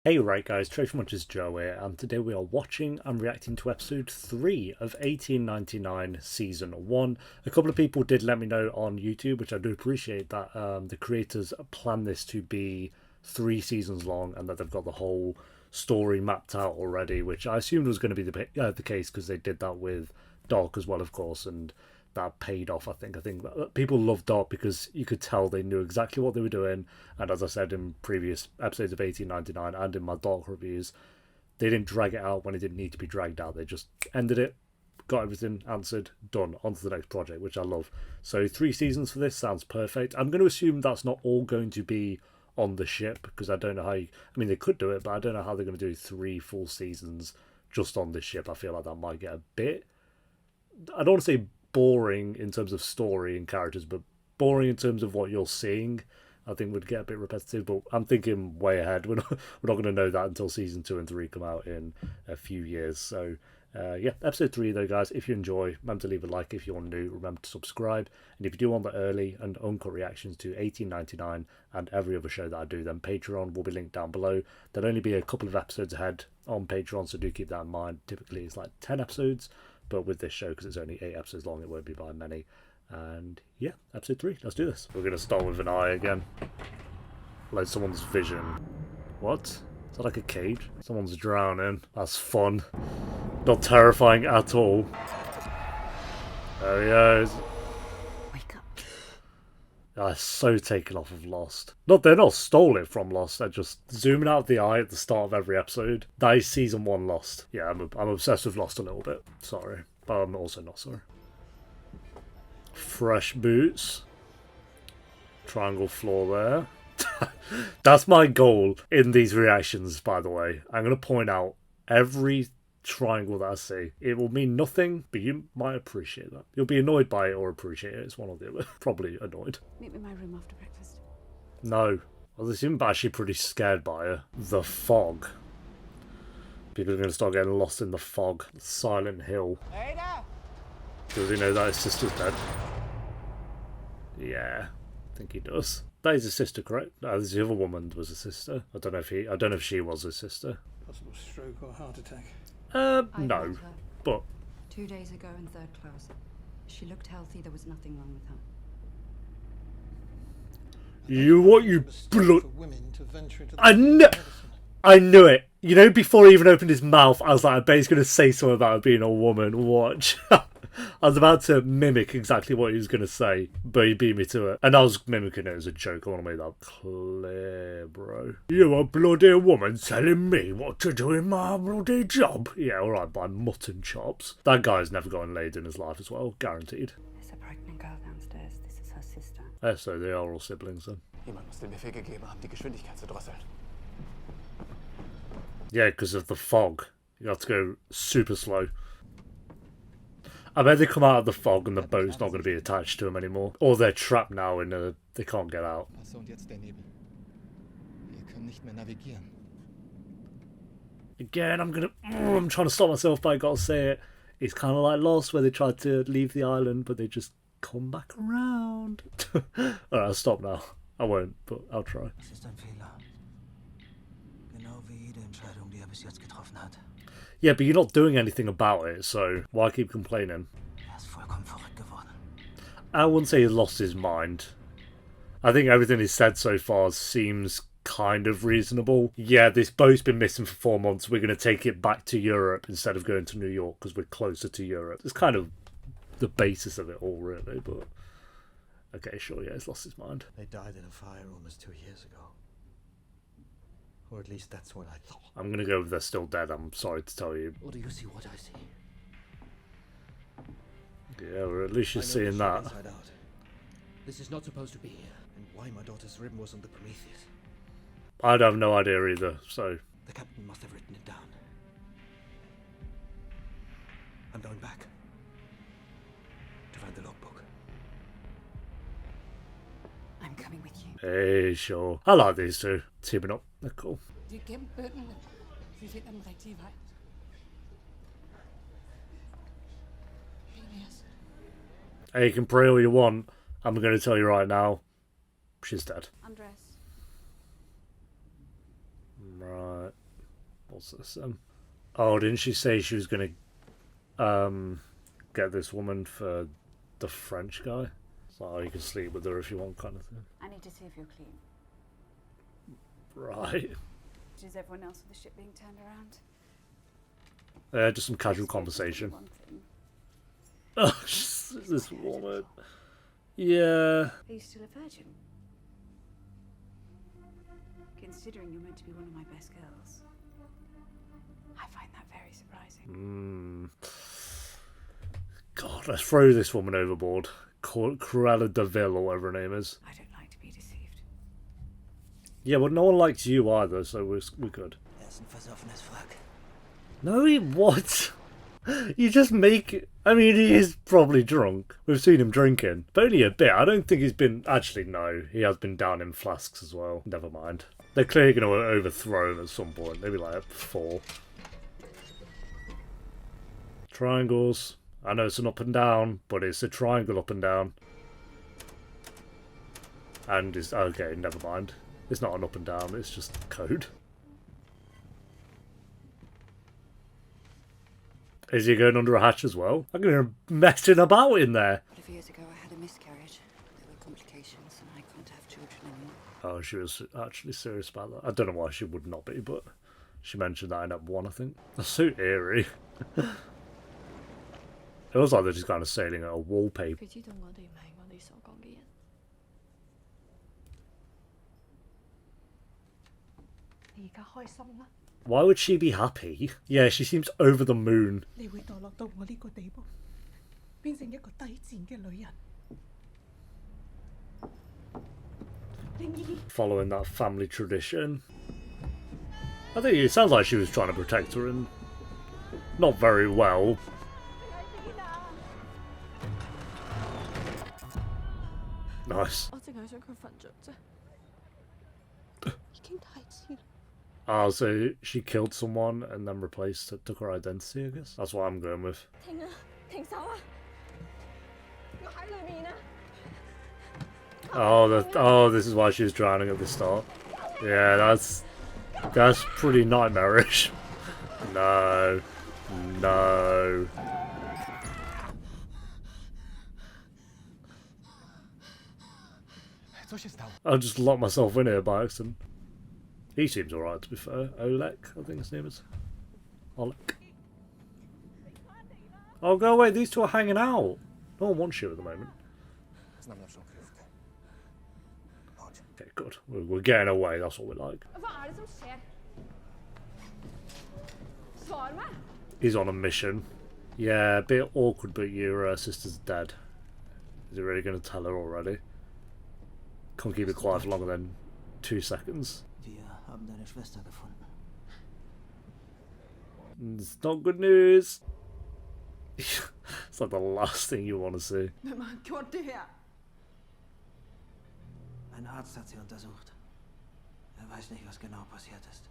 Hey right guys, TheTrophyMuncher's Joe here, and today we are watching and reacting to episode 3 of 1899 season 1. A couple of people did let me know on YouTube, which I do appreciate, that the creators plan this to be 3 seasons long and that they've got the whole story mapped out already, which I assumed was going to be the case because they did that with Dark as well, of course, and that paid off. I think people loved Dark because you could tell they knew exactly what they were doing, and as I said in previous episodes of 1899 and in my Dark reviews, they didn't drag it out when it didn't need to be dragged out. They just ended it, got everything answered, done, on to the next project, which I love. So 3 seasons for this sounds perfect. I'm going to assume that's not all going to be on the ship, because I don't know how I mean, they could do it, but I don't know how they're going to do 3 full seasons just on this ship. I feel like that might get a bit, I don't want to say boring in terms of story and characters, but boring in terms of what you're seeing. I think would get a bit repetitive, but I'm thinking way ahead. We're not going to know that until season 2 and 3 come out in a few years. So yeah, episode 3 though, guys. If you enjoy, remember to leave a like. If you're new, remember to subscribe. And if you do want the early and uncut reactions to 1899 and every other show that I do, then Patreon will be linked down below. There'll only be a couple of episodes ahead on Patreon, so do keep that in mind. Typically it's like 10 episodes, but with this show, because it's only 8 episodes long, it won't be by many. And yeah, episode 3, let's do this. We're going to start with an eye again. Like someone's vision. What? Is that like a cage? Someone's drowning. That's fun. Not terrifying at all. There he is. Wake up. I'm so taken off of Lost. They're not stole it from Lost. They're just zooming out the eye at the start of every episode. That is season 1 Lost. Yeah, I'm obsessed with Lost a little bit. Sorry. But I'm also not sorry. Fresh boots. Triangle floor there. That's my goal in these reactions, by the way. I'm going to point out every triangle that I see. It will mean nothing, but you might appreciate that. You'll be annoyed by it or appreciate it. It's one or the other. Probably annoyed. Meet me in my room after breakfast. No. I was assuming actually pretty scared by her. The fog. People are going to start getting lost in the fog. Silent Hill. Ada! Does he know that his sister's dead? Yeah, I think he does. That is his sister, correct? No, the other woman was a sister. I don't know if she was his sister. Possible stroke or heart attack. I No, called her but 2 days ago in third class. She looked healthy. There was nothing wrong with her. you blood. For women to venture into I knew it. You know, before he even opened his mouth, I was like, I bet he's going to say something about her being a woman. Watch. I was about to mimic exactly what he was going to say, but he beat me to it. And I was mimicking it as a joke. I want to make that clear, bro. You a bloody woman telling me what to do in my bloody job? Yeah, alright, by mutton chops. That guy's never gotten laid in his life as well, guaranteed. There's a pregnant girl downstairs. This is her sister. So they are all siblings then. Jemand muss den Befehl gegeben haben, die Geschwindigkeit zu drosseln. Yeah, because of the fog. You have to go super slow. I bet they come out of the fog and the boat's not going to be attached to them anymore. Or they're trapped now and they can't get out. Wasser und jetzt der Nebel. Wir können nicht mehr navigieren. Again, I'm trying to stop myself, but I gotta say it. It's kind of like Lost, where they tried to leave the island, but they just come back around. Alright, I'll stop now. I won't, but I'll try. Es ist ein Fehler. Genau wie jede Entscheidung, die bis jetzt getroffen hat. Yeah, but you're not doing anything about it, so why keep complaining? Ist vollkommen verrückt geworden. I wouldn't say he's lost his mind. I think everything he's said so far seems kind of reasonable. Yeah, this boat's been missing for 4 months. We're going to take it back to Europe instead of going to New York because we're closer to Europe. It's kind of the basis of it all, really, but... Okay, sure, yeah, he's lost his mind. They died in a fire almost 2 years ago. Or at least that's what I thought. I'm going to go with they're still dead, I'm sorry to tell you. Or do you see what I see? Yeah, or at least you're seeing that. Inside out. This is not supposed to be here. And why my daughter's rib was on the Prometheus. I'd have no idea either, so... The captain must have written it down. I'm going back. To find the logbook. I'm coming with you. Hey, sure. I like these two. Teaming up. They're cool. De kæmpen, vi finder den rigtige vej. Phineas. Hey, you can pray all you want. I'm going to tell you right now, she's dead. Undress. Right. What's this then? Oh, didn't she say she was going to get this woman for the French guy? So you can sleep with her if you want, kind of thing. I need to see if you're clean. Right. Is everyone else with the ship being turned around? Just some casual conversation. One thing. Oh, this woman. Yeah. Are you still a virgin? Considering you're meant to be one of my best girls. I find that very surprising. God, let's throw this woman overboard. Cruella de Vil, or whatever her name is. I don't like to be deceived. Yeah, but no one likes you either, so we're good. Ein versoffenes Wrack. No, what? You just make... I mean, he is probably drunk. We've seen him drinking. But only a bit. I don't think he's been... Actually, no. He has been down in flasks as well. Never mind. They're clearly going to overthrow him at some point. Maybe like 4. Triangles. I know it's an up and down, but it's a triangle up and down. And it's... Okay, never mind. It's not an up and down. It's just code. Is he going under a hatch as well? I'm going to messing about in there. A couple of years ago, I had a miscarriage. There were complications, and I can't have children anymore. Oh, she was actually serious about that. I don't know why she would not be, but she mentioned that in Ep 1, I think. That's so eerie. It was like they're just kind of sailing at a wallpaper. 佢知道我哋唔係我哋所講嘅人。你而家開心啦？ Why would she be happy? Yeah, she seems over the moon. 你會墮落到我呢個地步，變成一個低賤嘅女人。Ling Yi， Following that family tradition. I think it sounds like she was trying to protect her and not very well. Nice. 我淨係想佢瞓着啫，已經太遲啦。 Oh, so she killed someone and then replaced it, took her identity, I guess? That's what I'm going with. 停啊！停手啊！我喺裏面啊！ Oh, this is why she was drowning at the start. Yeah, that's pretty nightmarish. No. No. Co się stało? I just locked myself in here by accident. He seems alright, to be fair. Olek, I think his name is. Olek. Oh, go away. These two are hanging out. No one wants you at the moment. Znam lepszą kryjówkę. Chodź. Okay, good. We're getting away. That's what we like. Hva det som skjer? Svar meg! He's on a mission. Yeah, a bit awkward, but your sister's dead. Is he really going to tell her already? Can't keep it quiet for longer than 2 seconds. Wir haben deine Schwester gefunden. It's not good news. It's like the last thing you want to see. Hvem har gjort det her? Ein Arzt hat sie untersucht. Weiß nicht, was genau passiert ist.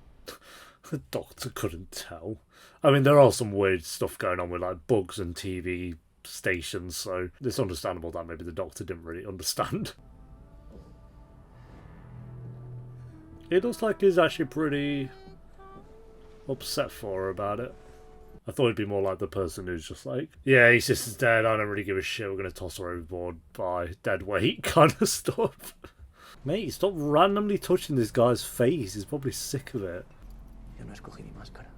The doctor couldn't tell. I mean, there are some weird stuff going on with like bugs and TV stations, so it's understandable that maybe the doctor didn't really understand. It looks like he's actually pretty upset for her about it. I thought he'd be more like the person who's just like, yeah, his sister's dead, I don't really give a shit, we're going to toss her overboard by dead weight kind of stuff. Mate, stop randomly touching this guy's face, he's probably sick of it. Yo no escogí mi máscara.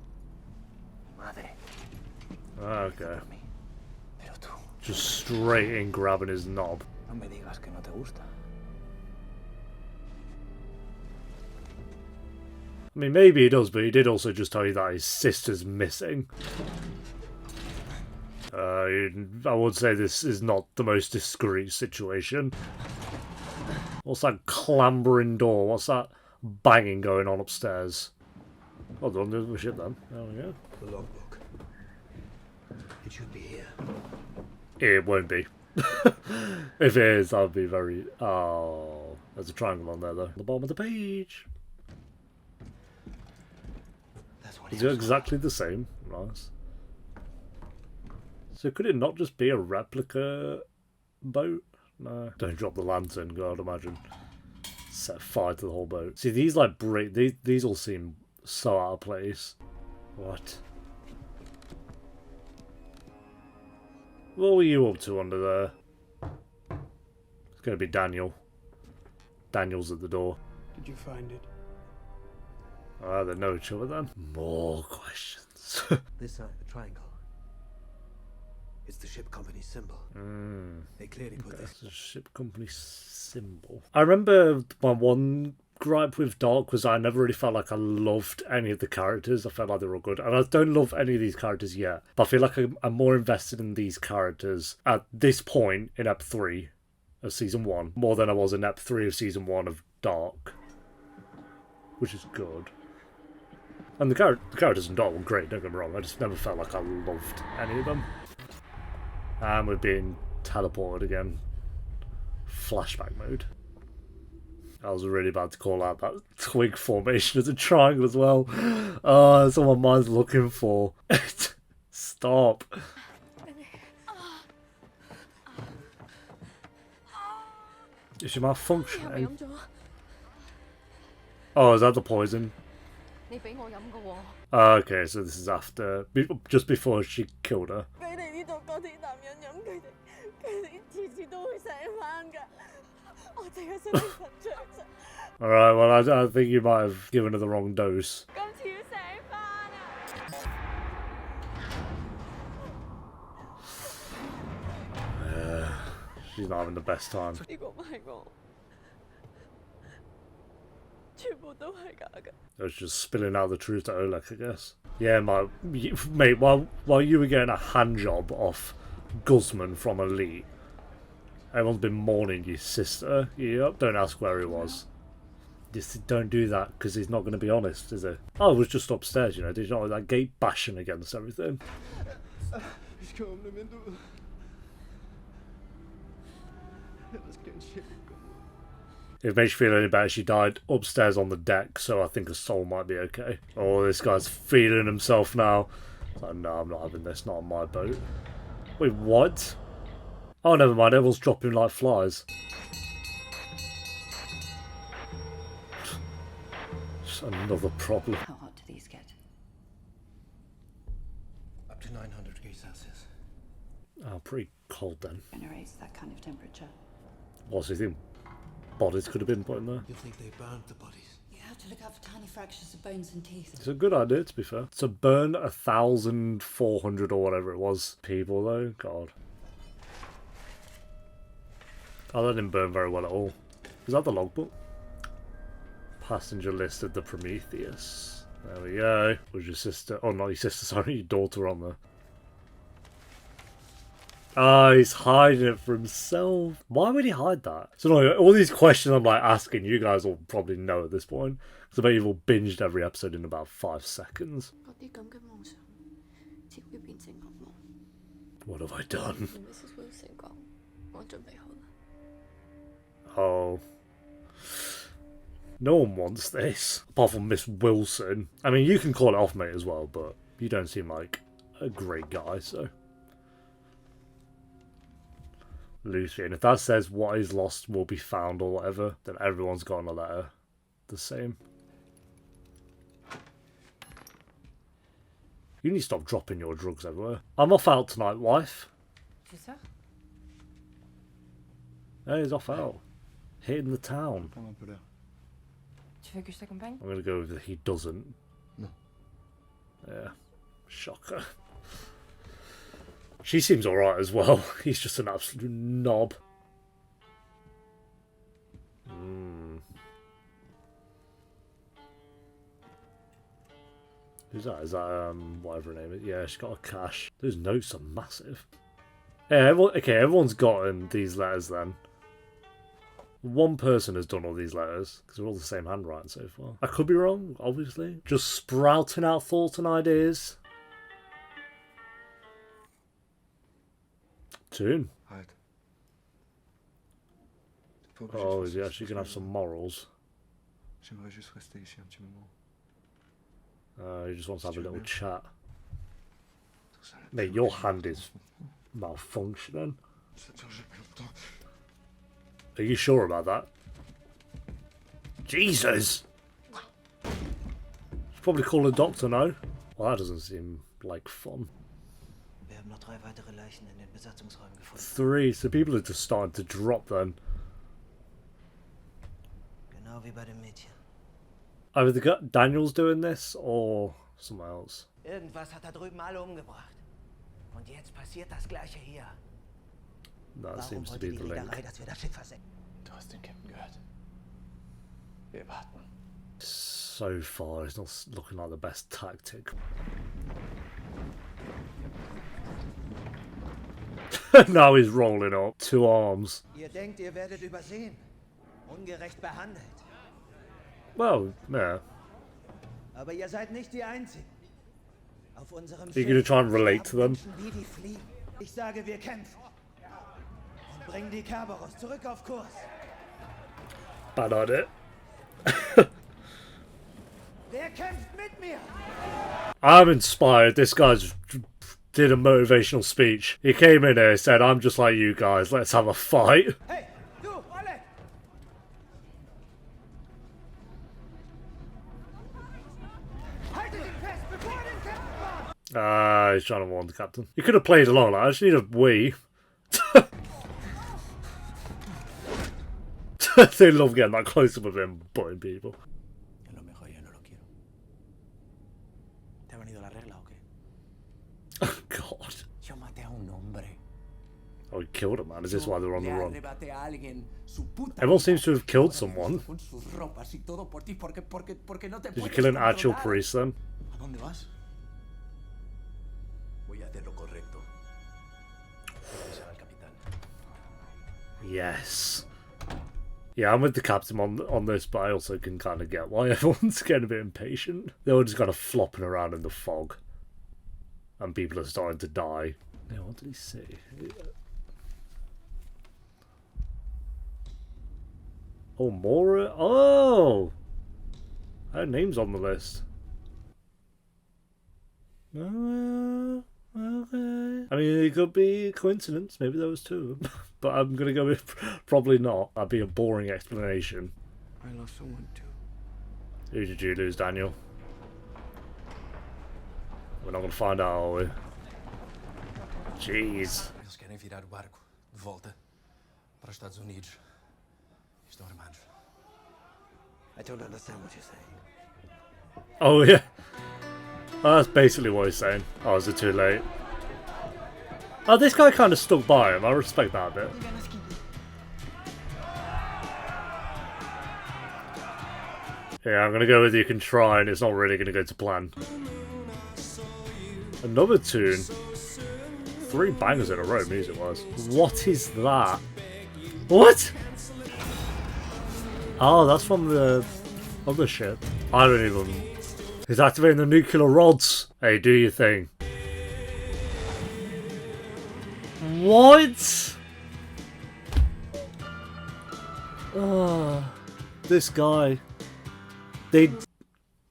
Mi madre. Okay. Por mí. Pero tú, Just straight in grabbing his knob. no me digas que no te gusta. I mean, maybe he does, but he did also just tell you that his sister's missing. I would say this is not the most discreet situation. What's that clambering door? What's that banging going on upstairs? Hold on, there's my shit then. There we go. The logbook. It should be here. It won't be. If it is, that would be very... Oh, there's a triangle on there though. The bottom of the page. Is it exactly the same? Nice. So could it not just be a replica boat? No. Don't drop the lantern, God, imagine. Set fire to the whole boat. See, these like these all seem so out of place. What? What were you up to under there? It's gonna be Daniel. Daniel's at the door. Did you find it? Ah, they know each other then. More questions. This side of the triangle. It's the ship company's symbol. They clearly put this. That's a ship company symbol. I remember my one gripe with Dark was I never really felt like I loved any of the characters. I felt like they were all good. And I don't love any of these characters yet. But I feel like I'm more invested in these characters at this point in Ep 3 of Season 1 more than I was in Ep 3 of Season 1 of Dark. Which is good. And the characters in Dark were great, don't get me wrong. I just never felt like I loved any of them. And we're being teleported again. Flashback mode. I was really bad to call out that twig formation as a triangle as well. Oh, that's what my mind's looking for. Stop. Is your mouth functioning? Oh, is that the poison? Okay, so this is after, just before she killed her. Alright, well, I think you might have given her the wrong dose. She's not having the best time. I was just spilling out the truth to Olek, I guess. Yeah, mate, while you were getting a hand job off Guzman from Elite, everyone's been mourning your sister. Yep, don't ask where he was. Just don't do that, because he's not going to be honest, is he? Oh, it was just upstairs, you know. Did you know that gate bashing against everything? If it makes you feel any better, she died upstairs on the deck, so I think her soul might be okay. Oh, this guy's feeling himself now. It's like, no, I'm not having this, not on my boat. Wait, what? Oh, never mind, everyone's dropping like flies. Just another problem. How hot do these get? Up to 900 degrees Celsius. Oh, pretty cold then. Generates that kind of temperature. What do you think? Bodies could have been put in there. You think they burned the bodies? You have to look out for tiny fractures of bones and teeth. It's a good idea, to be fair. To burn 1,400 or whatever it was people, though. God. Oh, that didn't burn very well at all. Is that the logbook? Passenger list of the Prometheus. There we go. Was your sister... Oh, not your sister, sorry. Your daughter on there. Ah, he's hiding it for himself. Why would he hide that? So no, all these questions I'm like asking, you guys will probably know at this point. Because I bet you've all binged every episode in about 5 seconds. What have I done? Oh. No one wants this. Apart from Miss Wilson. I mean, you can call it off, mate, as well, but you don't seem like a great guy, so... Lucy, and if that says what is lost will be found or whatever, then everyone's gotten a letter the same. You need to stop dropping your drugs everywhere. I'm off out tonight, wife. Hey, he's off out. Hitting the town. I'm going to go with he doesn't. No. Yeah. Shocker. She seems alright as well. He's just an absolute knob. Who's that? Is that, whatever her name is? Yeah, she's got a cash. Those notes are massive. Yeah, everyone's gotten these letters then. One person has done all these letters, because they're all the same handwriting so far. I could be wrong, obviously. Just sprouting out thoughts and ideas. Tune. Oh, is he actually going to have some morals? He just wants to have a little chat. Mate, your hand is malfunctioning. Are you sure about that? Jesus! Probably call a doctor, no? Well, that doesn't seem like fun. Wir haben noch 3 weitere Leichen in den Besatzungsräumen gefunden. 3, so people are just starting to drop then. Genau wie bei dem Mädchen. Either the Daniel's doing this or someone else. Irgendwas hat da drüben alle umgebracht. Und jetzt passiert das Gleiche hier. That Warum seems to wollte be die the link. Reederei, dass wir das Schiff versenken? Du hast den Captain gehört. Wir warten. So far, it's not looking like the best tactic. Now he's rolling up. 2 arms. Ihr denkt, ihr werdet übersehen. Ungerecht behandelt. Well, yeah. Aber ihr seid nicht die Einzigen. Auf unserem Are you going to try and relate to them? Menschen wie die Fliegen. Ich sage, wir kämpfen. Und bringen die Kerberos zurück auf Kurs. Bad idea. Wer kämpft mit mir? I'm inspired. This guy's did a motivational speech. He came in here and said, I'm just like you guys. Let's have a fight. Hey, du, Olek! Haltet ihn fest, bevor er den Captain warnt! He's trying to warn the captain. You could have played along. I just need a Wii. They love getting that close up with him butting people. A lo mejor ya no lo quiero. ¿Te ha venido la regla o qué? Oh, God. Yo maté a un hombre. Oh, he killed a man. Is this why they're on the run? Arrebaté a alguien su puta Everyone seems to have killed someone. con sus ropas y todo por ti porque no te Did you puedes kill an actual controlar. priest then? ¿A dónde vas? Voy a hacer lo correcto. Voy a avisar al capitán. Yes. Yeah, I'm with the captain on this, but I also can kind of get why everyone's getting a bit impatient. They're all just kind of flopping around in the fog. And people are starting to die. Now, what did he say? Oh, Maura? Oh! Her name's on the list. Okay. I mean, it could be a coincidence. Maybe there was 2 of them. But I'm going to go with probably not. That'd be a boring explanation. I lost someone too. Who did you lose, Daniel? We're not going to find out, are we? Jeez. Eles querem virar o barco de volta para os Estados Unidos. Estão armados. I don't understand what you're saying. Oh, yeah. Oh, that's basically what he's saying. Oh, is it too late? Oh, this guy kind of stuck by him. I respect that a bit. Yeah, I'm going to go with you can try, and it's not really going to go to plan. Another tune. 3 bangers in a row, music-wise. What is that? What? Oh, that's from the other ship. I don't even... He's activating the nuclear rods. Hey, do your thing. What? Oh, this guy.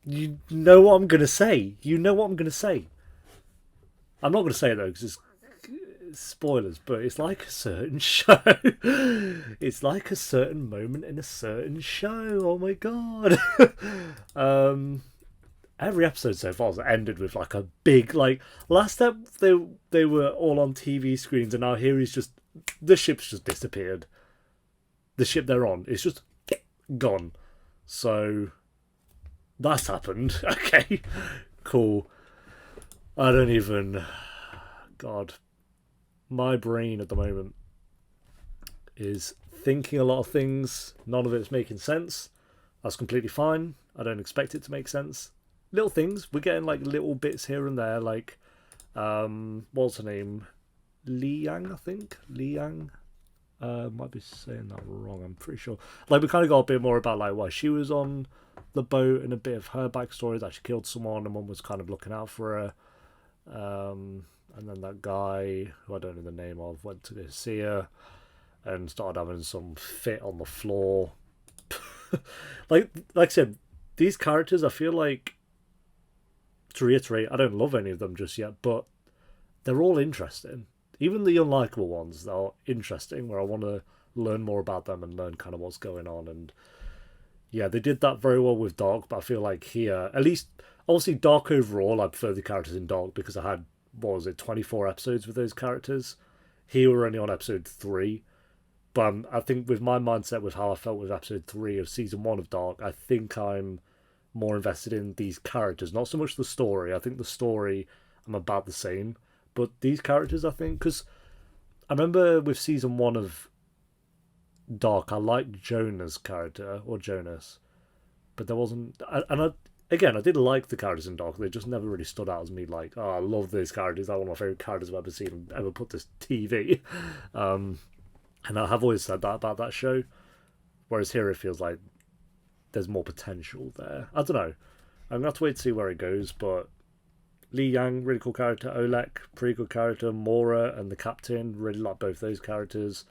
You know what I'm going to say. You know what I'm going to say. I'm not going to say it though, because it's spoilers, but it's like a certain show. It's like a certain moment in a certain show. Oh my god. Every episode so far has ended with like a big, like, last step they were all on TV screens, and now here he's just, the ship's just disappeared. The ship they're on is just gone. So that's happened. Okay, cool. I don't even, God, my brain at the moment is thinking a lot of things. None of it's making sense. That's completely fine. I don't expect it to make sense. Little things, we're getting like little bits here and there, like what's her name, Liang, I think. Liang, might be saying that wrong, I'm pretty sure. Like, we kind of got a bit more about like why she was on the boat and a bit of her backstory, that she killed someone and one was kind of looking out for her, and then that guy who I don't know the name of went to go see her and started having some fit on the floor. like I said, these characters, I feel like, to reiterate, I don't love any of them just yet, but they're all interesting. Even the unlikable ones, they're interesting, where I want to learn more about them and learn kind of what's going on. And yeah, they did that very well with Dark, but I feel like here, at least Obviously, Dark overall, I prefer the characters in Dark because I had, what was it, 24 episodes with those characters. Here we're only on episode 3. But I think with my mindset, with how I felt with episode 3 of season 1 of Dark, I think I'm more invested in these characters. Not so much the story. I think the story, I'm about the same. But these characters, I think, because I remember with season 1 of Dark, I liked Jonah's character, or Jonas. But there wasn't... Again, I did like the characters in Dark. They just never really stood out as me like, oh, I love these characters. They're one of my favourite characters I've ever seen, ever put to TV. And I have always said that about that show. Whereas here it feels like there's more potential there. I don't know. I'm going to have to wait to see where it goes. But Li Yang, really cool character. Olek, pretty good character. Maura and the Captain, really like both those characters.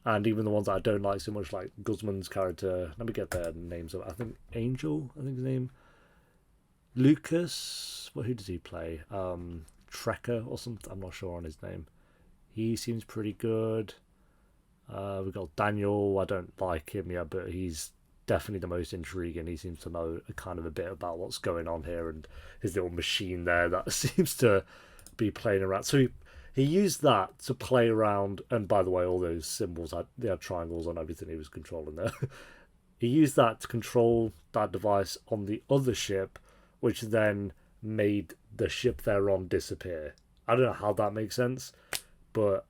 And even the ones that I don't like so much, like Guzman's character. Let me get their names up. I think Angel, I think his name. Lucas, who does he play? Trekker or something. I'm not sure on his name. He seems pretty good. We've got Daniel. I don't like him yet, but he's definitely the most intriguing. He seems to know kind of a bit about what's going on here, and his little machine there that seems to be playing around. So he used that to play around. And by the way, all those symbols, they had triangles on everything he was controlling there. He used that to control that device on the other ship, which then made the ship they're on disappear. I don't know how that makes sense, but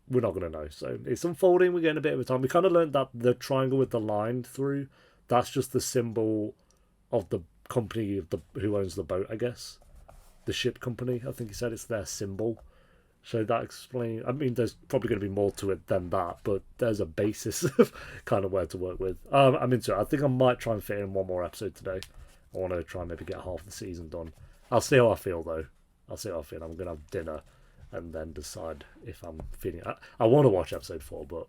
we're not going to know. So it's unfolding. We're getting a bit of a time. We kind of learned that the triangle with the line through, that's just the symbol of the company of who owns the boat, I guess. The ship company. I think he said it's their symbol. So that explains... I mean, there's probably going to be more to it than that, but there's a basis of kind of where to work with. I'm into it. I think I might try and fit in one more episode today. I want to try and maybe get half the season done. I'll see how I feel, though. I'll see how I feel. I'm going to have dinner and then decide if I'm feeling... I want to watch episode 4, but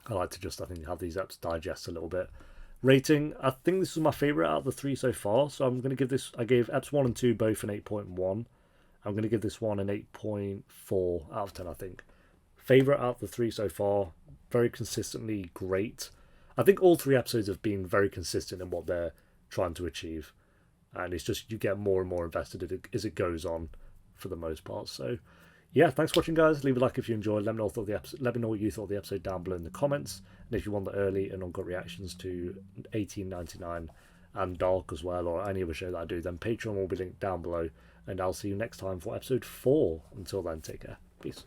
I like to just, I think, have these eps digest a little bit. Rating, I think this is my favourite out of the 3 so far, so I'm going to give this... I gave eps 1 and 2 both an 8.1. I'm going to give this one an 8.4 out of 10, I think. Favourite out of the 3 so far. Very consistently great. I think all 3 episodes have been very consistent in what they're trying to achieve. And it's just, you get more and more invested as it goes on for the most part. So, yeah, thanks for watching, guys. Leave a like if you enjoyed. Let me know what you thought of the episode down below in the comments. And if you want the early and uncut reactions to 1899 and Dark as well, or any other show that I do, then Patreon will be linked down below. And I'll see you next time for episode 4. Until then, take care. Peace.